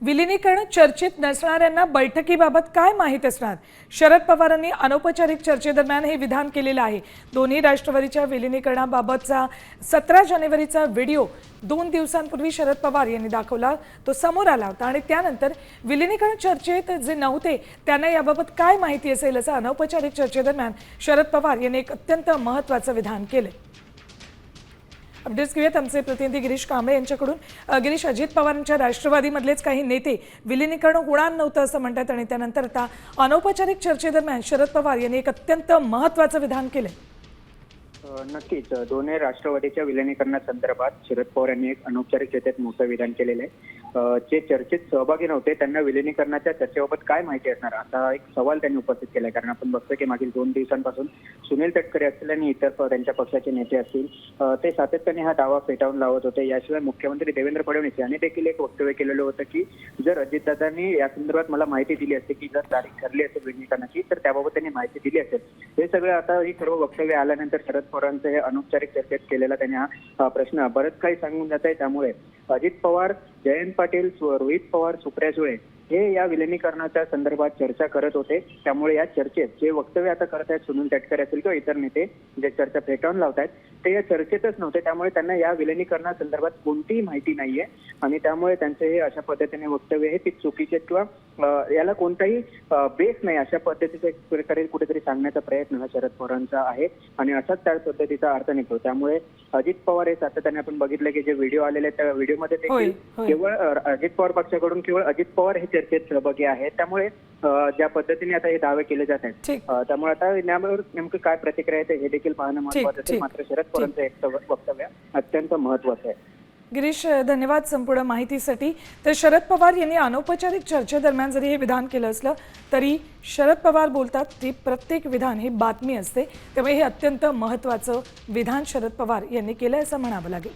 विलिनीकरण चर्चेत नसणाऱ्यांना बैठकीबाबत काय माहीत असणार? शरद पवारांनी अनौपचारिक चर्चेदरम्यान हे विधान केलेलं आहे। दोन्ही राष्ट्रवादीच्या विलिनीकरणाबाबतचा 17 जानेवारीचा व्हिडिओ 2 दिवसांपूर्वी शरद पवार यांनी दाखवला, तो समोर आला होता आणि त्यानंतर विलिनीकरण चर्चेत जे नव्हते त्यांना याबाबत काय माहिती असेल असं अनौपचारिक चर्चेदरम्यान शरद पवार यांनी एक अत्यंत महत्त्वाचं विधान केले। अपडेट्स घेऊयात आमचे प्रतिनिधी गिरीश कांबळे यांच्याकडून। गिरीश, अजित पवारांच्या राष्ट्रवादीमधलेच काही नेते विलिनीकरण होणार नव्हतं असं म्हणतात आणि त्यानंतर आता अनौपचारिक चर्चेदरम्यान शरद पवार यांनी एक अत्यंत महत्त्वाचं विधान केले। नक्कीच दोन्ही राष्ट्रवादीच्या विलिनीकरणासंदर्भात शरद पवार यांनी एक अनौपचारिक चर्चेत मोठं विधान केलेलं आहे। जे चर्चेत सहभागी नव्हते त्यांना विलिनीकरणाच्या चर्चेबाबत काय माहिती असणार असा एक सवाल त्यांनी उपस्थित केलाय। कारण आपण बघतो की मागील 2 दिवसांपासून सुनील तटकरे असतील आणि इतर त्यांच्या पक्षाचे नेते असतील ते सातत्याने हा दावा फेटाळून लावत होते। याशिवाय मुख्यमंत्री देवेंद्र फडणवीस यांनी देखील एक वक्तव्य केलेलं होतं की जर अजितदादांनी या संदर्भात मला माहिती दिली असते की जर तारीख ठरली असेल विलिनीकरणाची तर त्याबाबत त्यांनी माहिती दिली असेल। हे सगळं आता ही सर्व वक्तव्य आल्यानंतर शरद पवारांचं हे अनौपचारिक चर्चेत केलेला त्यांनी हा प्रश्न बरंच काही सांगून जात आहे। त्यामुळे अजित पवार, जयंत पाटील, रोहित पवार, सुप्रिया सुळे हे या विलिनीकरणाच्या संदर्भात चर्चा करत होते। त्यामुळे या चर्चेत जे वक्तव्य आता करत आहेत सुनील तटकरे असतील किंवा इतर नेते जे चर्चा फेटाळून लावत आहेत ते या चर्चेतच नव्हते। त्यामुळे त्यांना या विलिनीकरणासंदर्भात कोणतीही माहिती नाहीये आणि त्यामुळे त्यांचे हे अशा पद्धतीने वक्तव्य हे ती चुकीचे किंवा याला कोणताही बेस नाही अशा पद्धतीचे एक प्रकारे कुठेतरी सांगण्याचा प्रयत्न हा शरद पवारांचा आहे आणि असाच त्या पद्धतीचा अर्थ निघतो। त्यामुळे अजित पवार हे सातत्याने आपण बघितलं की जे व्हिडिओ आलेले त्या व्हिडिओमध्ये देखील केवळ अजित पवार पक्षाकडून केवळ अजित पवार हे चर्चेत सहभागी आहेत। त्यामुळे ज्या पद्धतीने आता हे दावे केले जात आहेत त्यामुळे आता यावर नेमकं काय प्रतिक्रिया आहे हे देखील पाहणं महत्त्वाचं आहे। मात्र शरद पवारांचं एक वक्तव्य अत्यंत महत्त्वाचं आहे। गिरीश, धन्यवाद संपूर्ण माहितीसाठी। तर शरद पवार यांनी अनौपचारिक चर्चेदरम्यान जरी हे विधान केलं असलं तरी शरद पवार बोलतात की प्रत्येक विधान ही बातमी असते, त्यामुळे हे अत्यंत महत्त्वाचं विधान शरद पवार यांनी केलं असं म्हणावं लागेल।